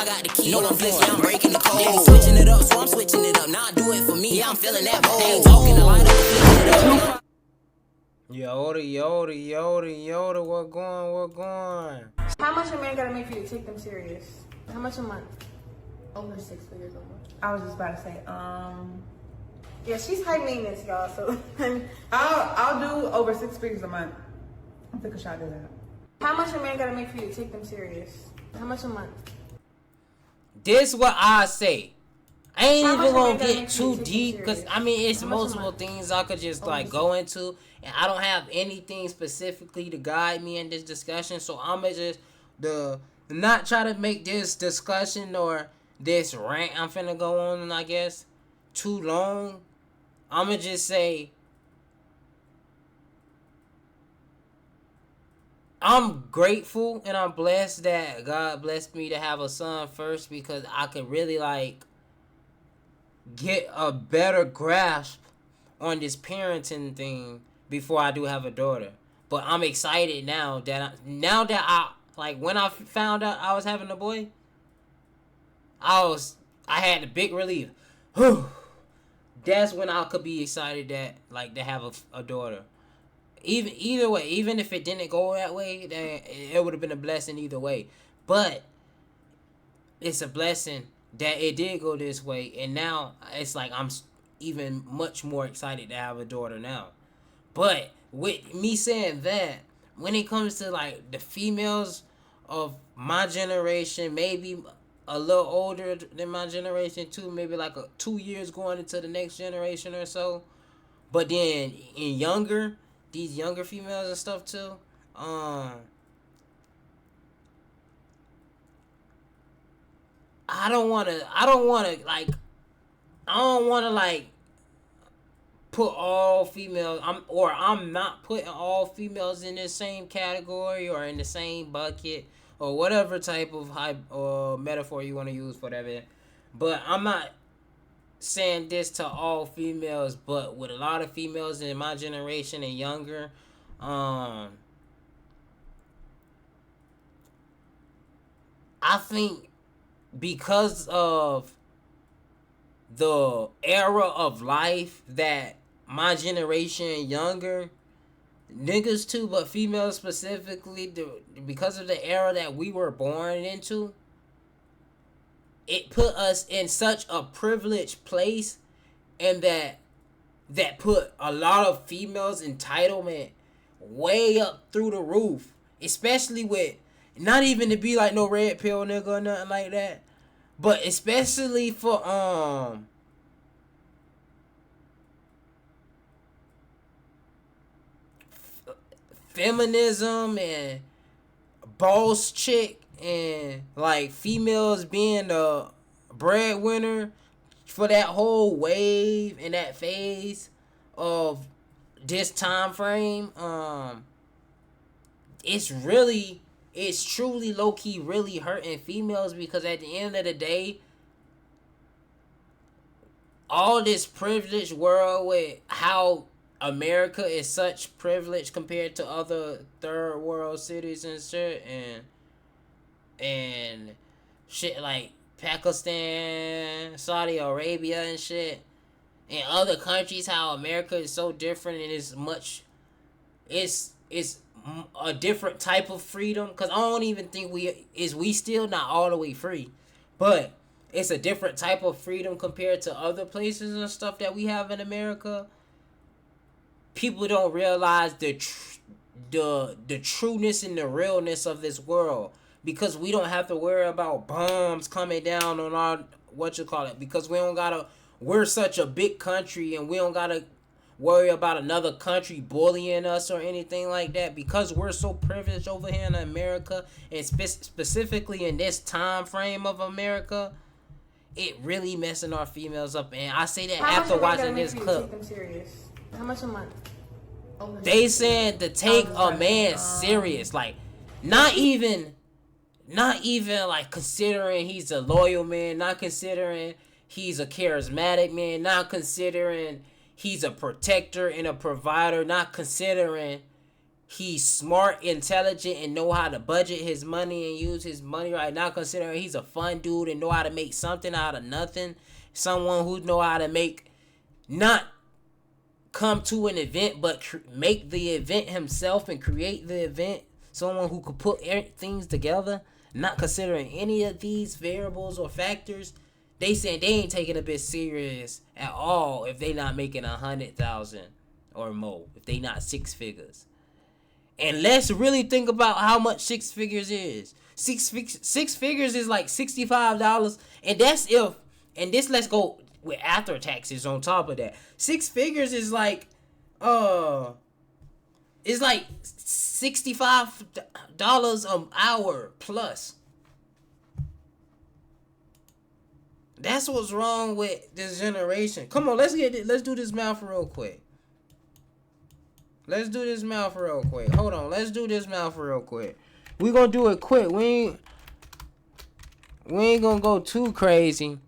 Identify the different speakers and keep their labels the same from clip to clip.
Speaker 1: got the key. No, I'm flexing, I'm breaking the code. Yeah, switching it up, so I'm switching it up. Now I do it for me, yeah, I'm feeling that bold. Ain't talking a lot of flipping it up.
Speaker 2: Yoda, what going?
Speaker 3: How much a man gotta make for you to take them serious? How much a month?
Speaker 4: Over 6 figures a month.
Speaker 3: I was just about to say, yeah, she's high maintenance, y'all. So
Speaker 4: I'll do over 6 figures a month. I think I should do that.
Speaker 3: how much a man gotta make for you to take them serious? How much a month?
Speaker 2: This what I say. I ain't
Speaker 3: How
Speaker 2: even
Speaker 3: much
Speaker 2: gonna
Speaker 3: am I gonna
Speaker 2: get
Speaker 3: make
Speaker 2: too
Speaker 3: you take
Speaker 2: deep
Speaker 3: it
Speaker 2: because
Speaker 3: serious?
Speaker 2: I mean it's
Speaker 3: How much am
Speaker 2: multiple
Speaker 3: I?
Speaker 2: things I could just like go into, and I don't have anything specifically to guide me in this discussion. So I'ma just not try to make this discussion or this rant I'm finna go on, I guess, too long. I'ma just say I'm grateful and I'm blessed that God blessed me to have a son first, because I could really like get a better grasp on this parenting thing before I do have a daughter. But I'm excited now that I like when I found out I was having a boy, I had a big relief. That's when I could be excited that like to have a daughter. Either way, even if it didn't go that way, then it would have been a blessing either way. But it's a blessing that it did go this way, and now it's like I'm even much more excited to have a daughter now. But with me saying that, when it comes to like the females of my generation, maybe a little older than my generation too, maybe like 2 years going into the next generation or so, but then in these younger females and stuff too, I don't want to like put all females. I'm not putting all females in the same category or in the same bucket or whatever type of hype or metaphor you want to use for that. But I'm not saying this to all females, but with a lot of females in my generation and younger, I think because of the era of life that my generation and younger, niggas too, but females specifically, because of the era that we were born into, it put us in such a privileged place, and that put a lot of females' entitlement way up through the roof, especially with not even to be like no red pill nigga or nothing like that, but especially for feminism and boss chick and like females being the breadwinner for that whole wave and that phase of this time frame. It's truly low-key really hurting females, because at the end of the day, all this privileged world with how America is such privilege compared to other third world cities and shit, and shit like Pakistan, Saudi Arabia and shit, and other countries, how America is so different and it's a different type of freedom, because I don't even think we still not all the way free, but it's a different type of freedom compared to other places and stuff that we have in America. People don't realize the trueness and the realness of this world, because we don't have to worry about bombs coming down on our because we're such a big country, and we don't gotta worry about another country bullying us or anything like that, because we're so privileged over here in America, and specifically in this time frame of America. It really messing our females up, and I say that
Speaker 3: How
Speaker 2: after
Speaker 3: much
Speaker 2: watching this
Speaker 3: take
Speaker 2: clip.
Speaker 3: them serious? How much a month?
Speaker 2: They said to take a man serious, like not even like considering he's a loyal man, not considering he's a charismatic man, not considering he's a protector and a provider, not considering he's smart, intelligent, and know how to budget his money and use his money right now, considering he's a fun dude and know how to make something out of nothing. Someone who know how to make, not come to an event, but make the event himself and create the event. Someone who could put things together, not considering any of these variables or factors. They saying they ain't taking a bit serious at all if they not making 100,000 or more, if they not 6 figures. And let's really think about how much 6 figures is. Six figures is like $65, and that's if. And this, let's go with after taxes on top of that. 6 figures is like, it's like $65 an hour plus. That's what's wrong with this generation. Come on, let's do this math real quick. Hold on, let's do this math real quick. We gonna do it quick. We ain't gonna go too crazy.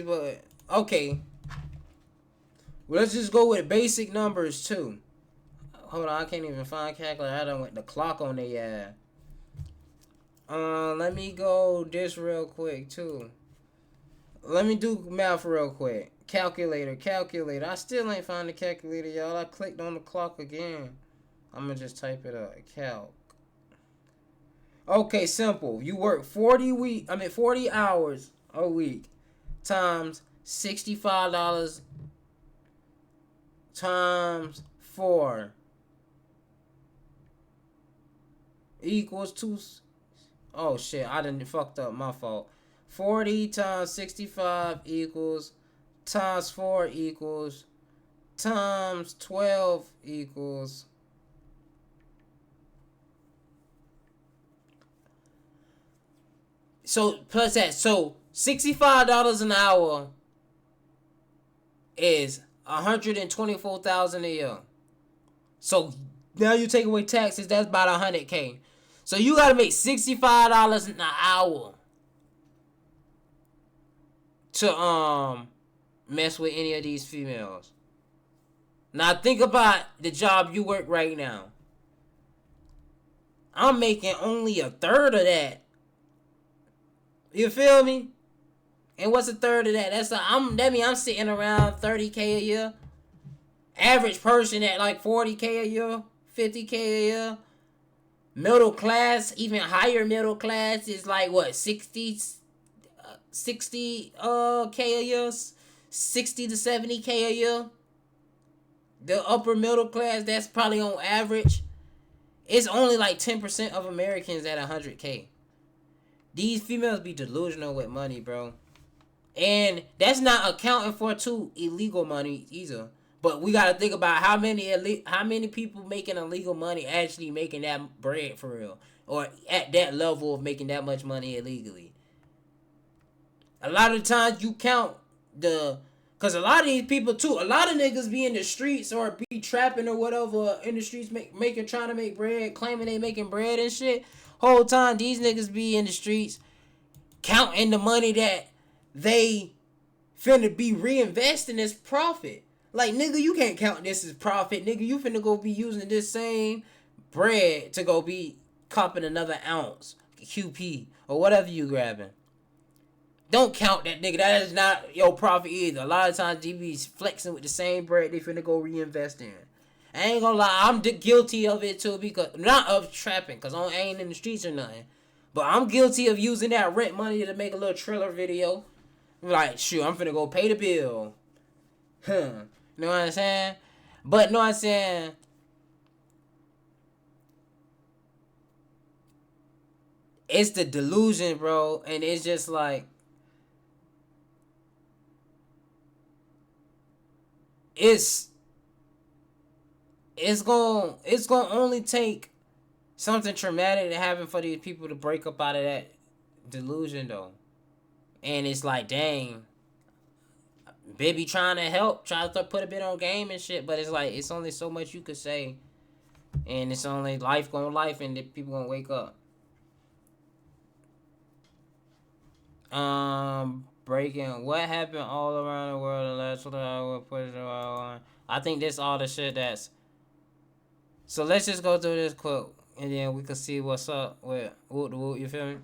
Speaker 2: But okay. Well, let's just go with basic numbers too. Hold on, I can't even find a calculator. I done went the clock on the let me go this real quick too. Let me do math real quick. Calculator. I still ain't find the calculator, y'all. I clicked on the clock again. I'm gonna just type it up. Calc. Okay, simple. You work 40 hours a week times $65 times 4 equals 2. Oh shit, I done fucked up, my fault. 40 times 65 equals times 4 equals times 12 equals so plus that. So $65 an hour is $124,000 a year. So now you take away taxes, that's about $100K. So you gotta make $65 an hour to mess with any of these females. Now think about the job you work right now. I'm making only a third of that. You feel me? And what's a third of that? That means I'm sitting around 30K a year. Average person at like 40K a year, 50K a year. Middle class, even higher middle class is like what, 60K a year, 60 to 70K a year. The upper middle class, that's probably on average. It's only like 10% of Americans at 100K. These females be delusional with money, bro. And that's not accounting for illegal money either. But we gotta think about how many people making illegal money actually making that bread for real, or at that level of making that much money illegally. A lot of times you count cause a lot of these people too, a lot of niggas be in the streets or be trapping or whatever in the streets, trying to make bread, claiming they making bread and shit. Whole time these niggas be in the streets counting the money that they finna be reinvesting as profit. Like, nigga, you can't count this as profit. Nigga, you finna go be using this same bread to go be copping another ounce, QP, or whatever you grabbing. Don't count that, nigga. That is not your profit either. A lot of times, they be flexing with the same bread they finna go reinvest in. I ain't gonna lie, I'm guilty of it too, because, not of trapping, because I ain't in the streets or nothing. But I'm guilty of using that rent money to make a little trailer video. Like, shoot, I'm finna go pay the bill. Know what I'm saying? But know what I'm saying? It's the delusion, bro. And it's just like, it's gonna only take something traumatic to happen for these people to break up out of that delusion, though. And it's like, dang, baby trying to help, try to put a bit on game and shit, but it's like, it's only so much you could say, and it's only life gonna life, and people gonna wake up. breaking what happened all around the world and let's push it on. I think this all the shit that's. So let's just go through this quote and then we can see what's up with Woot the Woot. You feel me?